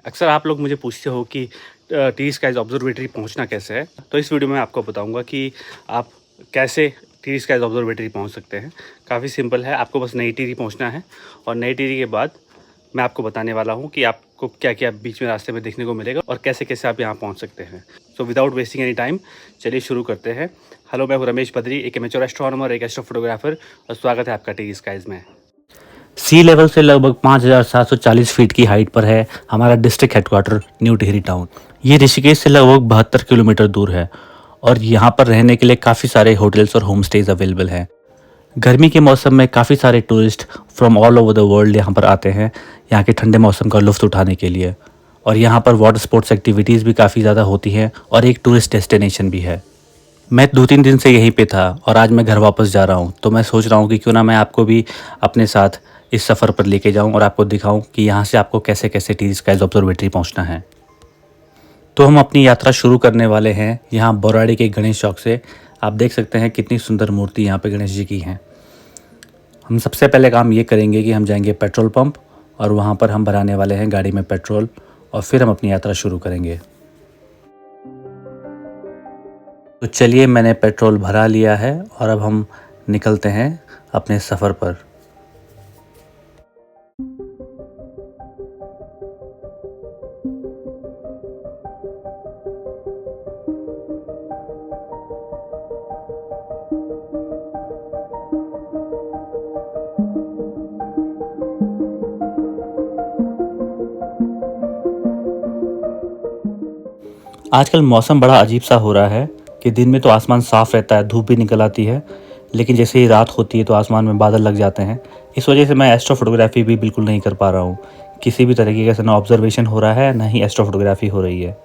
अक्सर आप लोग मुझे पूछते हो कि टी स्काईज़ ऑब्ज़र्वेटरी पहुंचना कैसे है? तो इस वीडियो में आपको बताऊंगा कि आप कैसे टी स्काईज़ ऑब्ज़र्वेटरी पहुंच सकते हैं। काफ़ी सिंपल है, आपको बस नई टिहरी पहुंचना है और नई टिहरी के बाद मैं आपको बताने वाला हूं कि आपको क्या-क्या बीच में रास्ते में देखने को मिलेगा और कैसे-कैसे आप यहां पहुंच सकते हैं। So without wasting any time चलिए शुरू करते हैं। हेलो, मैं हूँ रमेश बद्री, एक एमेच्योर एस्ट्रोनॉमर, एक एस्ट्रो फोटोग्राफर और स्वागत है आपका टी स्काईज़ में। सी लेवल से लगभग 5,740 फीट की हाइट पर है हमारा district headquarter new Tehri town. ये ऋषिकेश से लगभग 72 किलोमीटर दूर है और यहाँ पर रहने के लिए काफ़ी सारे होटल्स और होम स्टेज अवेलेबल हैं। गर्मी के मौसम में काफ़ी सारे tourist from all over the world यहाँ पर आते हैं यहाँ के ठंडे मौसम का लुत्फ़ उठाने के लिए। और यहाँ पर वाटर स्पोर्ट्स एक्टिविटीज़ भी काफ़ी ज़्यादा होती हैं और एक टूरिस्ट डेस्टिनेशन भी है। मैं 2-3 दिन से यहीं पे था और आज मैं घर वापस जा रहा हूँ, तो मैं सोच रहा हूँ कि क्यों ना मैं आपको भी अपने साथ इस सफ़र पर लेके जाऊँ और आपको दिखाऊँ कि यहाँ से आपको कैसे-कैसे टी स्काईज़ ऑब्ज़र्वेटरी पहुँचना है। तो हम अपनी यात्रा शुरू करने वाले हैं यहाँ बौराड़ी के गणेश चौक से। आप देख सकते हैं कितनी सुंदर मूर्ति यहाँ पे गणेश जी की हैं। हम सबसे पहले काम ये करेंगे कि हम जाएँगे पेट्रोल पंप और वहाँ पर हम भराने वाले हैं गाड़ी में पेट्रोल और फिर हम अपनी यात्रा शुरू करेंगे। तो चलिए, मैंने पेट्रोल भरा लिया है और अब हम निकलते हैं अपने सफ़र पर। आजकल मौसम बड़ा अजीब सा हो रहा है कि दिन में तो आसमान साफ़ रहता है, धूप भी निकल आती है, लेकिन जैसे ही रात होती है तो आसमान में बादल लग जाते हैं। इस वजह से मैं एस्ट्रो फोटोग्राफी भी बिल्कुल नहीं कर पा रहा हूँ। किसी भी तरीके का ना ऑब्जर्वेशन हो रहा है, ना ही एस्ट्रो फोटोग्राफी हो रही है।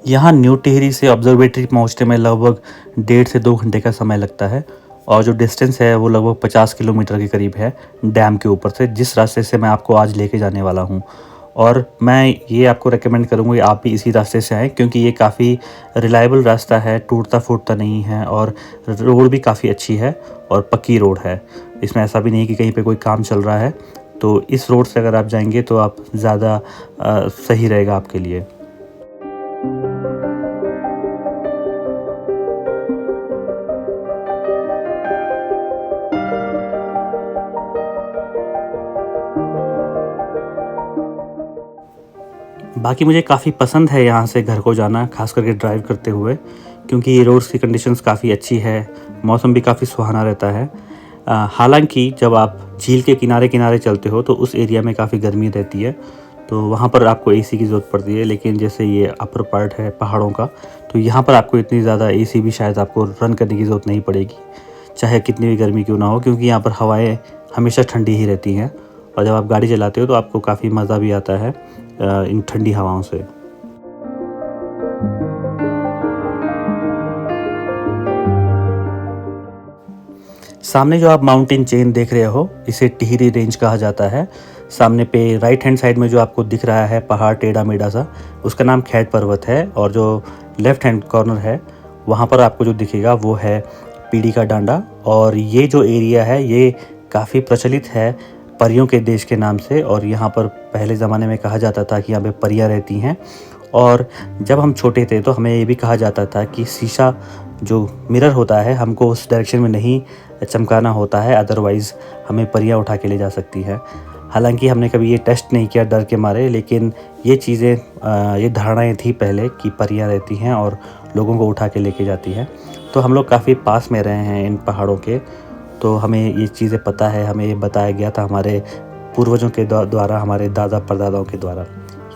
यहाँ न्यू टिहरी से ऑब्जर्वेटरी पहुँचने में लगभग 1.5 से 2 घंटे का समय लगता है और जो डिस्टेंस है वो लगभग 50 किलोमीटर के करीब है डैम के ऊपर से, जिस रास्ते से मैं आपको आज लेके जाने वाला हूँ। और मैं ये आपको रेकमेंड करूँगा कि आप भी इसी रास्ते से आएँ, क्योंकि ये काफ़ी रिलायबल रास्ता है, टूटता-फूटता नहीं है और रोड भी काफ़ी अच्छी है और पक्की रोड है। इसमें ऐसा भी नहीं कि कहीं पे कोई काम चल रहा है। तो इस रोड से अगर आप जाएँगे तो आप ज़्यादा सही रहेगा आपके लिए। बाकी मुझे काफ़ी पसंद है यहाँ से घर को जाना, ख़ास करके ड्राइव करते हुए, क्योंकि ये रोड्स की कंडीशंस काफ़ी अच्छी है, मौसम भी काफ़ी सुहाना रहता है। हालाँकि जब आप झील के किनारे-किनारे चलते हो तो उस एरिया में काफ़ी गर्मी रहती है, तो वहाँ पर आपको एसी की ज़रूरत पड़ती है। लेकिन जैसे ये अपर पार्ट है पहाड़ों का, तो यहाँ पर आपको इतनी ज़्यादा एसी भी शायद आपको रन करने की ज़रूरत नहीं पड़ेगी, चाहे कितनी भी गर्मी क्यों ना हो, क्योंकि यहाँ पर हवाएँ हमेशा ठंडी ही रहती हैं और जब आप गाड़ी चलाते हो तो आपको काफ़ी मज़ा भी आता है इन ठंडी हवाओं से। सामने जो आप माउंटेन चेन देख रहे हो, इसे टिहरी रेंज कहा जाता है। सामने पे राइट हैंड साइड में जो आपको दिख रहा है पहाड़ टेढ़ा-मेढ़ा सा, उसका नाम खैट पर्वत है और जो लेफ्ट हैंड कॉर्नर है, वहाँ पर आपको जो दिखेगा वो है पीड़ी का डांडा। और ये जो एरिया है ये काफ़ी प्रचलित है परियों के देश के नाम से, और यहाँ पर पहले ज़माने में कहा जाता था कि यहाँ पे परियाँ रहती हैं। और जब हम छोटे थे तो हमें ये भी कहा जाता था कि शीशा जो मिरर होता है, हमको उस डायरेक्शन में नहीं चमकाना होता है, अदरवाइज़ हमें परियाँ उठा के ले जा सकती हैं। हालाँकि हमने कभी ये टेस्ट नहीं किया डर के मारे, लेकिन ये चीज़ें ये धारणाएँ थी पहले कि परियाँ रहती हैं और लोगों को उठा के लेके जाती हैं। तो हम लोग काफ़ी पास में रहे हैं इन पहाड़ों के, तो हमें ये चीज़ें पता है, हमें ये बताया गया था हमारे पूर्वजों के द्वारा, हमारे दादा-परदादाओं के द्वारा।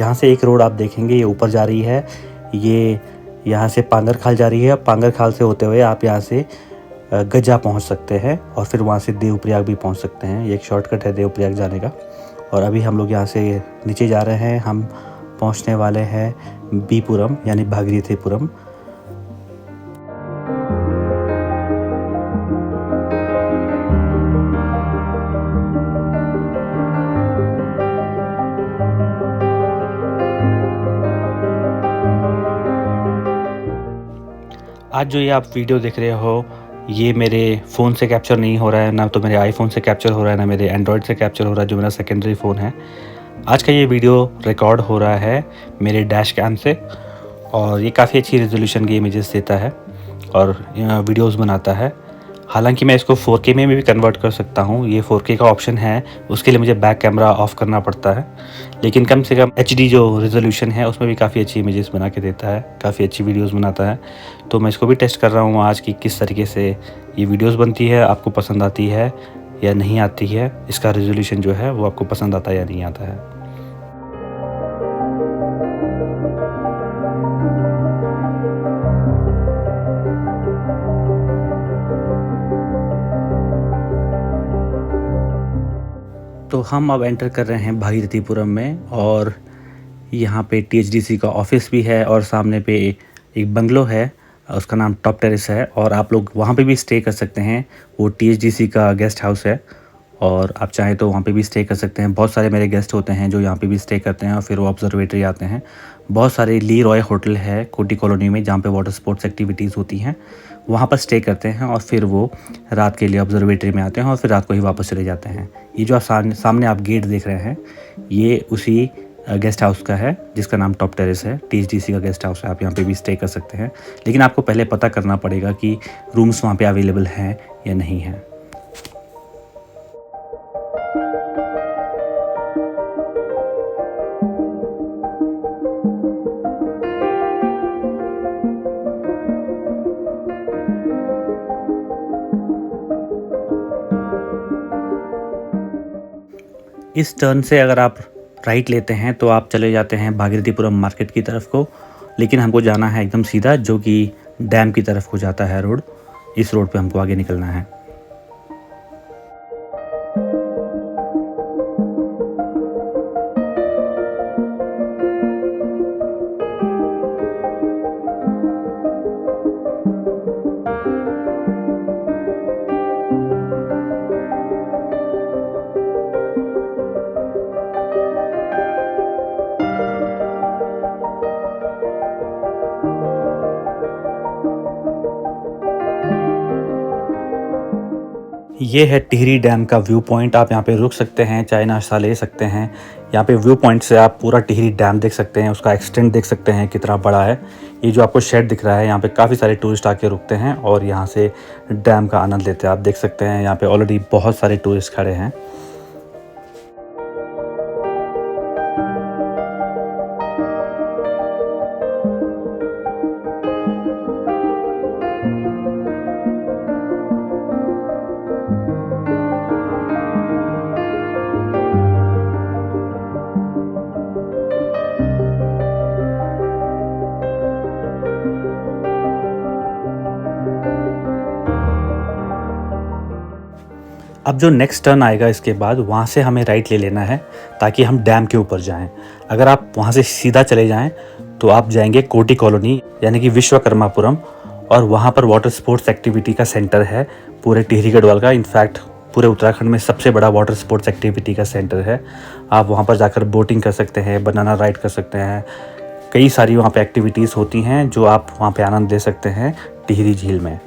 यहाँ से एक रोड आप देखेंगे, ये ऊपर जा रही है, ये यहाँ से पांगर खाल जा रही है। पांगर खाल से होते हुए आप यहाँ से गजा पहुँच सकते हैं और फिर वहाँ से देवप्रयाग भी पहुँच सकते हैं। ये एक शॉर्टकट है देवप्रयाग जाने का। और अभी हम लोग यहाँ से नीचे जा रहे हैं, हम पहुँचने वाले हैं बीपुरम यानी भागीरथीपुरम। आज जो ये आप वीडियो देख रहे हो, ये मेरे फ़ोन से कैप्चर नहीं हो रहा है, ना तो मेरे आईफ़ोन से कैप्चर हो रहा है, ना मेरे एंड्रॉयड से कैप्चर हो रहा है, जो मेरा सेकेंडरी फ़ोन है। आज का ये वीडियो रिकॉर्ड हो रहा है मेरे डैश कैम से, और ये काफ़ी अच्छी रेज़ोल्यूशन की इमेजेस देता है और वीडियोज़ बनाता है। हालांकि मैं इसको 4K में भी कन्वर्ट कर सकता हूँ, ये 4K का ऑप्शन है, उसके लिए मुझे बैक कैमरा ऑफ़ करना पड़ता है। लेकिन कम से कम HD जो रेज़ोल्यूशन है उसमें भी काफ़ी अच्छी इमेजेस बना के देता है, काफ़ी अच्छी वीडियोस बनाता है। तो मैं इसको भी टेस्ट कर रहा हूँ आज कि किस तरीके से ये वीडियोस बनती है, आपको पसंद आती है या नहीं आती है, इसका रेज़ोल्यूशन जो है वो आपको पसंद आता है या नहीं आता है। तो हम अब एंटर कर रहे हैं भागीरथीपुरम में, और यहाँ पे THDC का ऑफिस भी है और सामने पे एक बंगलो है, उसका नाम टॉप टेरेस है, और आप लोग वहाँ पे भी स्टे कर सकते हैं। वो THDC का गेस्ट हाउस है और आप चाहें तो वहाँ पे भी स्टे कर सकते हैं। बहुत सारे मेरे गेस्ट होते हैं जो यहाँ पे भी स्टे करते हैं और फिर वो ऑब्जर्वेटरी आते हैं। बहुत सारे ली रॉय होटल है कोटी कॉलोनी में जहाँ पे वाटर स्पोर्ट्स एक्टिविटीज़ होती हैं, वहाँ पर स्टे करते हैं और फिर वो रात के लिए ऑब्जर्वेटरी में आते हैं और फिर रात को ही वापस चले जाते हैं। ये जो आप सामने आप गेट देख रहे हैं, ये उसी गेस्ट हाउस का है जिसका नाम टॉप टेरेस है। THDC का गेस्ट हाउस है, आप यहाँ पे भी स्टे कर सकते हैं, लेकिन आपको पहले पता करना पड़ेगा कि रूम्स वहाँ पे अवेलेबल हैं या नहीं हैं। इस टर्न से अगर आप राइट लेते हैं तो आप चले जाते हैं भागीरथीपुरम मार्केट की तरफ को, लेकिन हमको जाना है एकदम सीधा, जो कि डैम की तरफ को जाता है रोड। इस रोड पे हमको आगे निकलना है। ये है टिहरी डैम का व्यू पॉइंट। आप यहाँ पे रुक सकते हैं, चाय नाश्ता ले सकते हैं। यहाँ पे व्यू पॉइंट से आप पूरा टिहरी डैम देख सकते हैं, उसका एक्सटेंट देख सकते हैं कितना बड़ा है। ये जो आपको शेड दिख रहा है, यहाँ पे काफ़ी सारे टूरिस्ट आके रुकते हैं और यहाँ से डैम का आनंद लेते हैं। आप देख सकते हैं यहाँ पे ऑलरेडी बहुत सारे टूरिस्ट खड़े हैं। अब जो नेक्स्ट टर्न आएगा इसके बाद, वहाँ से हमें राइट ले लेना है ताकि हम डैम के ऊपर जाएं। अगर आप वहाँ से सीधा चले जाएं तो आप जाएंगे कोटी कॉलोनी यानी कि विश्वकर्मापुरम, और वहाँ पर वाटर स्पोर्ट्स एक्टिविटी का सेंटर है पूरे टिहरी गढ़वाल का। इनफैक्ट पूरे उत्तराखंड में सबसे बड़ा वाटर स्पोर्ट्स एक्टिविटी का सेंटर है। आप वहाँ पर जाकर बोटिंग कर सकते हैं, बनाना राइड कर सकते हैं, कई सारी वहाँ पे एक्टिविटीज़ होती हैं जो आप वहाँ पे आनंद ले सकते हैं टिहरी झील में।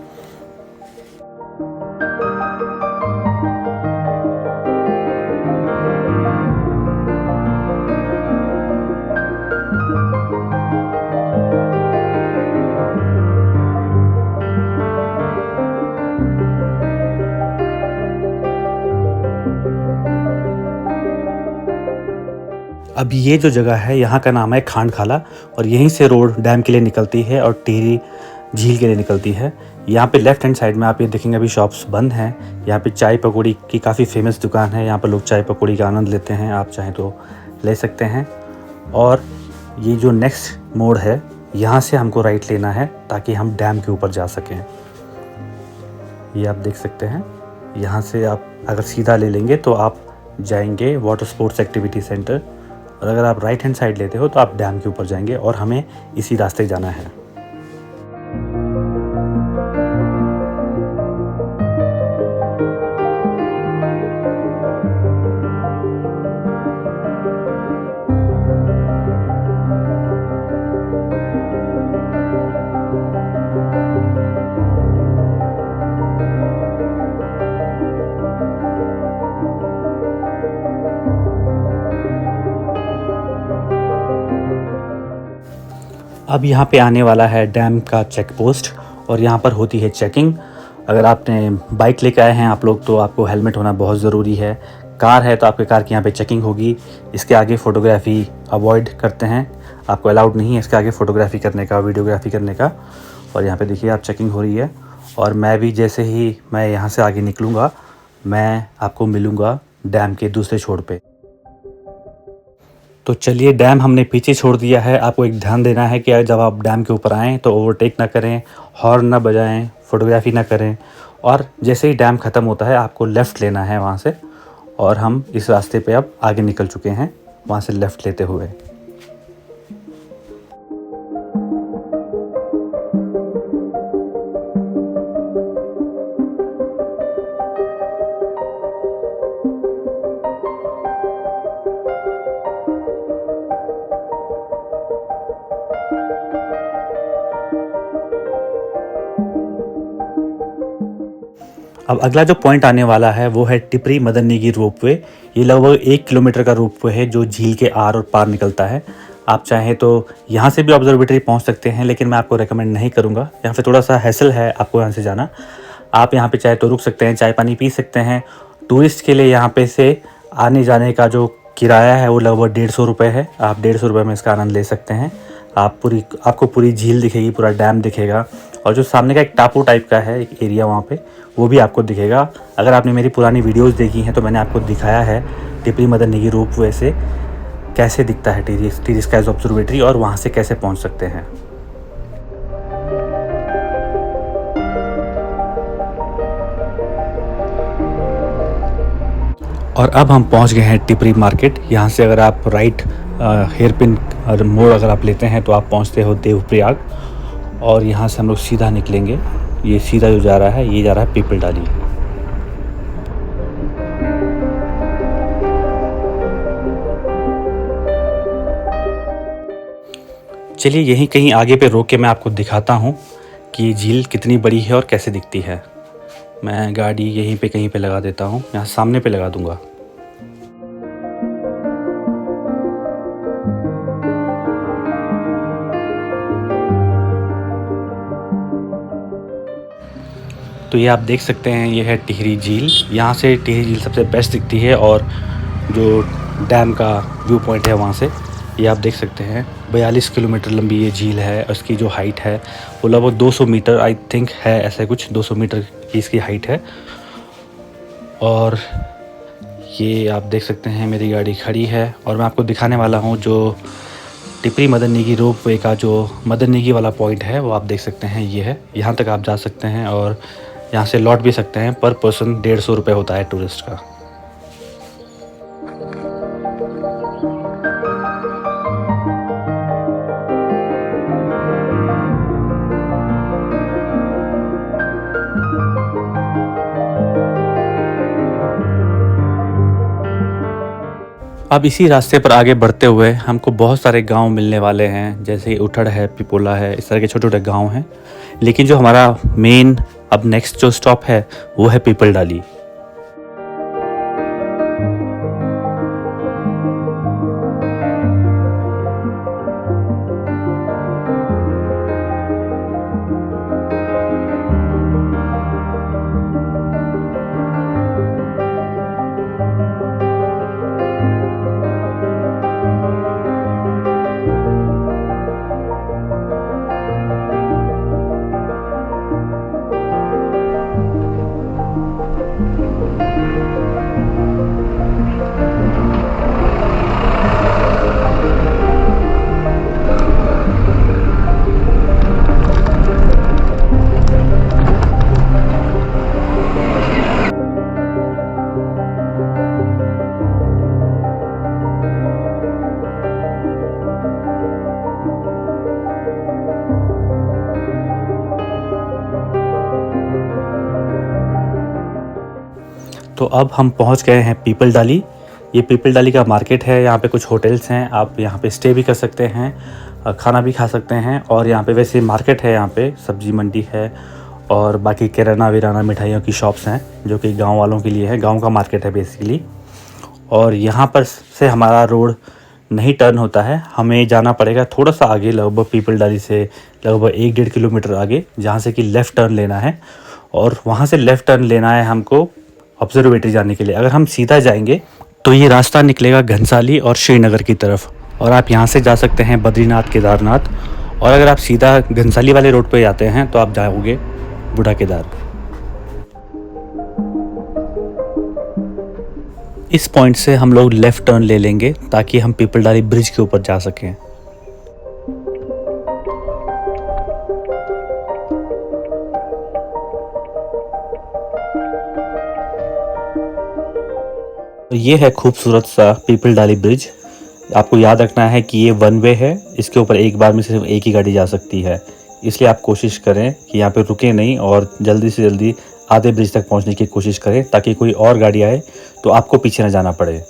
अब ये जो जगह है यहाँ का नाम है खांडखाला, और यहीं से रोड डैम के लिए निकलती है और टिहरी झील के लिए निकलती है। यहाँ पे लेफ्ट हैंड साइड में आप ये देखेंगे अभी शॉप्स बंद हैं। यहाँ पे चाय पकौड़ी की काफ़ी फेमस दुकान है, यहाँ पर लोग चाय पकौड़ी का आनंद लेते हैं, आप चाहें तो ले सकते हैं। और ये जो नेक्स्ट मोड़ है, यहाँ से हमको राइट लेना है ताकि हम डैम के ऊपर जा सकें। ये आप देख सकते हैं, यहाँ से आप अगर सीधा ले लेंगे तो आप जाएंगे वाटर स्पोर्ट्स एक्टिविटी सेंटर, और अगर आप राइट हैंड साइड लेते हो तो आप डैम के ऊपर जाएंगे, और हमें इसी रास्ते जाना है। अब यहाँ पे आने वाला है डैम का चेक पोस्ट और यहाँ पर होती है चेकिंग। अगर आपने बाइक लेकर आए हैं आप लोग तो आपको हेलमेट होना बहुत ज़रूरी है। कार है तो आपके कार की यहाँ पे चेकिंग होगी। इसके आगे फ़ोटोग्राफ़ी अवॉइड करते हैं, आपको अलाउड नहीं है इसके आगे फ़ोटोग्राफ़ी करने का, वीडियोग्राफी करने का। और यहाँ पे देखिए आप चेकिंग हो रही है और मैं भी जैसे ही मैं यहाँ से आगे निकलूँगा मैं आपको मिलूँगा डैम के दूसरे छोर पे। तो चलिए, डैम हमने पीछे छोड़ दिया है। आपको एक ध्यान देना है कि जब आप डैम के ऊपर आएँ तो ओवरटेक ना करें, हॉर्न ना बजाएं, फ़ोटोग्राफ़ी ना करें। और जैसे ही डैम ख़त्म होता है आपको लेफ़्ट लेना है वहाँ से, और हम इस रास्ते पे अब आगे निकल चुके हैं वहाँ से लेफ़्ट लेते हुए। अब अगला जो पॉइंट आने वाला है वो है टिपरी मदन नेगी रोपवे। ये लगभग 1 किलोमीटर का रोपवे है जो झील के आर और पार निकलता है। आप चाहें तो यहाँ से भी ऑब्जर्वेटरी पहुँच सकते हैं, लेकिन मैं आपको रेकमेंड नहीं करूँगा। यहाँ पे थोड़ा सा हैसल है आपको यहाँ से जाना। आप यहाँ पे चाहे तो रुक सकते हैं, चाय पानी पी सकते हैं। टूरिस्ट के लिए यहाँ पे से आने जाने का जो किराया है वो लगभग 150 रुपये है। आप 150 रुपये में इसका आनंद ले सकते हैं। आपको पूरी झील दिखेगी, पूरा डैम दिखेगा, और जो सामने का एक टापू टाइप का है एक एरिया वहाँ पे वो भी आपको दिखेगा। अगर आपने मेरी पुरानी वीडियोस देखी हैं तो मैंने आपको दिखाया है टिपरी मदन नेगी रोपवे से कैसे दिखता है टी स्काइज ऑब्जर्वेटरी और वहाँ से कैसे पहुँच सकते हैं। और अब हम पहुँच गए हैं टिपरी मार्केट। यहाँ से अगर आप राइट हेयर पिन मोड़ अगर आप लेते हैं तो आप पहुँचते हो देवप्रयाग, और यहाँ से हम लोग सीधा निकलेंगे। ये सीधा जो जा रहा है ये जा रहा है पीपल डाली। चलिए यहीं कहीं आगे पे रोक के मैं आपको दिखाता हूँ कि ये झील कितनी बड़ी है और कैसे दिखती है। मैं गाड़ी यहीं पे कहीं पे लगा देता हूँ, यहाँ सामने पे लगा दूँगा। तो ये आप देख सकते हैं ये है टिहरी झील। यहाँ से टिहरी झील सबसे बेस्ट दिखती है, और जो डैम का व्यू पॉइंट है वहाँ से ये आप देख सकते हैं। 42 किलोमीटर लंबी ये झील है। उसकी जो हाइट है वो लगभग 200 मीटर आई थिंक है, ऐसा कुछ 200 मीटर की इसकी हाइट है। और ये आप देख सकते हैं मेरी गाड़ी खड़ी है और मैं आपको दिखाने वाला हूँ जो टिपरी मदन नेगी रोपवे का जो मदन नेगी वाला पॉइंट है वो आप देख सकते हैं ये है। यहाँ तक आप जा सकते हैं और यहाँ से लौट भी सकते हैं। पर पर्सन 150 रुपये होता है टूरिस्ट का। अब इसी रास्ते पर आगे बढ़ते हुए हमको बहुत सारे गांव मिलने वाले हैं, जैसे उठड़ है, पिपोला है, इस तरह के छोटे छोटे गांव हैं। लेकिन जो हमारा मेन अब नेक्स्ट जो स्टॉप है वो है पीपल डाली। तो अब हम पहुंच गए हैं पीपल डाली। ये पीपल डाली का मार्केट है। यहाँ पे कुछ होटल्स हैं, आप यहाँ पे स्टे भी कर सकते हैं, खाना भी खा सकते हैं। और यहाँ पे वैसे मार्केट है, यहाँ पे सब्जी मंडी है और बाकी किराना विराना मिठाइयों की शॉप्स हैं जो कि गांव वालों के लिए है। गांव का मार्केट है बेसिकली। और यहाँ पर से हमारा रोड नहीं टर्न होता है, हमें जाना पड़ेगा थोड़ा सा आगे, लगभग पीपलडाली से लगभग 1-1.5 किलोमीटर आगे, जहाँ से कि लेफ़्ट टर्न लेना है और वहाँ से लेफ़्ट टर्न लेना है हमको ऑब्जर्वेटरी जाने के लिए। अगर हम सीधा जाएंगे तो ये रास्ता निकलेगा घनसाली और श्रीनगर की तरफ, और आप यहाँ से जा सकते हैं बद्रीनाथ, केदारनाथ। और अगर आप सीधा घनसाली वाले रोड पे जाते हैं तो आप जाओगे बूढ़ा केदार। इस पॉइंट से हम लोग लेफ़्ट टर्न ले लेंगे ताकि हम पीपलडाली ब्रिज के ऊपर जा सकें। तो ये है खूबसूरत सा पीपलडाली ब्रिज। आपको याद रखना है कि ये वन वे है, इसके ऊपर एक बार में सिर्फ एक ही गाड़ी जा सकती है, इसलिए आप कोशिश करें कि यहाँ पे रुकें नहीं और जल्दी से जल्दी आधे ब्रिज तक पहुँचने की कोशिश करें ताकि कोई और गाड़ी आए तो आपको पीछे न जाना पड़े।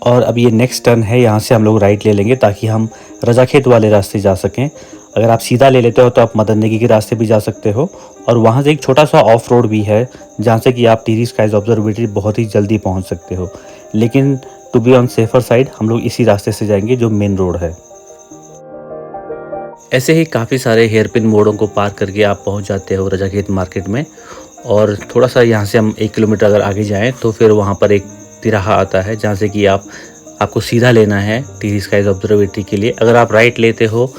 और अब ये नेक्स्ट टर्न है, यहाँ से हम लोग राइट ले लेंगे ताकि हम रजाखेत वाले रास्ते जा सकें। अगर आप सीधा ले लेते हो तो आप मदन नेगी के रास्ते भी जा सकते हो, और वहाँ से एक छोटा सा ऑफ रोड भी है जहाँ से कि आप टिहरी स्काईज ऑब्जर्वेटरी बहुत ही जल्दी पहुँच सकते हो। लेकिन to be on safer side हम लोग इसी रास्ते से जाएंगे जो मेन रोड है। ऐसे ही काफ़ी सारे हेयरपिन मोड़ों को पार करके आप पहुँच जाते हो रजाखेत मार्केट में। और थोड़ा सा यहाँ से हम 1 किलोमीटर अगर आगे जाएँ तो फिर वहाँ पर एक तिराहा आता है जहाँ से कि आपको सीधा लेना है टिहरी स्काईज ऑब्जर्वेटरी के लिए। अगर आप राइट लेते हो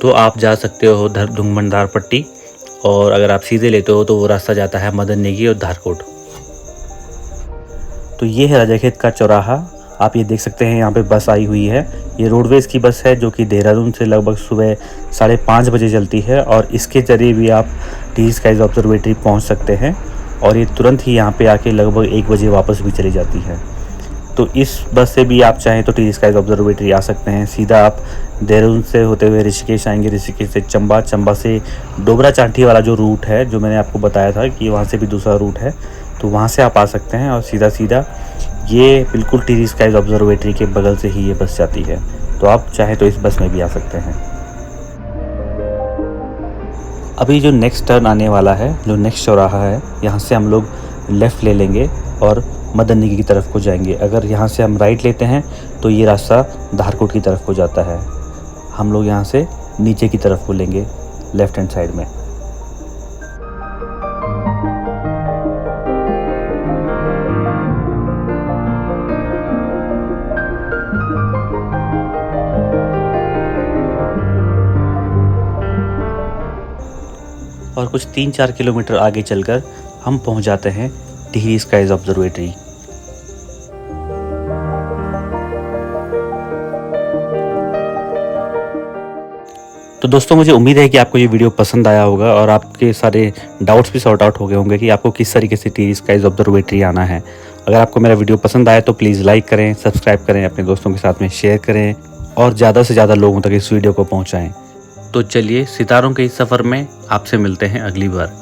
तो आप जा सकते हो धुंगमनदार पट्टी, और अगर आप सीधे लेते हो तो वो रास्ता जाता है मदन नेगी और धारकोट। तो ये है रजाखेत का चौराहा। आप ये देख सकते हैं यहाँ पे बस आई हुई है। ये रोडवेज़ की बस है जो कि देहरादून से लगभग सुबह 5:30 बजे चलती है, और इसके ज़रिए भी आप टिहरी स्काईज ऑब्जर्वेटरी पहुँच सकते हैं। और ये तुरंत ही यहाँ पे आके लगभग 1 बजे वापस भी चली जाती है। तो इस बस से भी आप चाहें तो टिहरी स्काईज ऑब्जर्वेटरी आ सकते हैं। सीधा आप देहरादून से होते हुए ऋषिकेश आएंगे, ऋषिकेश से चंबा, चंबा से डोबरा चांठी वाला जो रूट है जो मैंने आपको बताया था कि वहाँ से भी दूसरा रूट है, तो वहाँ से आप आ सकते हैं। और सीधा सीधा ये बिल्कुल टिहरी स्काईज ऑब्जर्वेटरी के बगल से ही ये बस जाती है, तो आप चाहें तो इस बस में भी आ सकते हैं। अभी जो नेक्स्ट टर्न आने वाला है, जो नेक्स्ट चौराहा है, यहाँ से हम लोग लेफ़्ट ले लेंगे और मदन नेगी की तरफ को जाएंगे। अगर यहाँ से हम राइट लेते हैं तो ये रास्ता धारकोट की तरफ को जाता है। हम लोग यहाँ से नीचे की तरफ को लेंगे लेफ़्ट हैंड साइड में। और कुछ 3-4 किलोमीटर आगे चलकर हम पहुँच जाते हैं टिहरी स्काईज ऑब्जर्वेटरी। तो दोस्तों, मुझे उम्मीद है कि आपको ये वीडियो पसंद आया होगा और आपके सारे डाउट्स भी सॉर्ट आउट हो गए होंगे कि आपको किस तरीके से टिहरी स्काईज ऑब्जर्वेटरी आना है। अगर आपको मेरा वीडियो पसंद आया तो प्लीज़ लाइक करें, सब्सक्राइब करें, अपने दोस्तों के साथ में शेयर करें और ज़्यादा से ज़्यादा लोगों तक इस वीडियो को पहुँचाएँ। तो चलिए, सितारों के इस सफ़र में आपसे मिलते हैं अगली बार।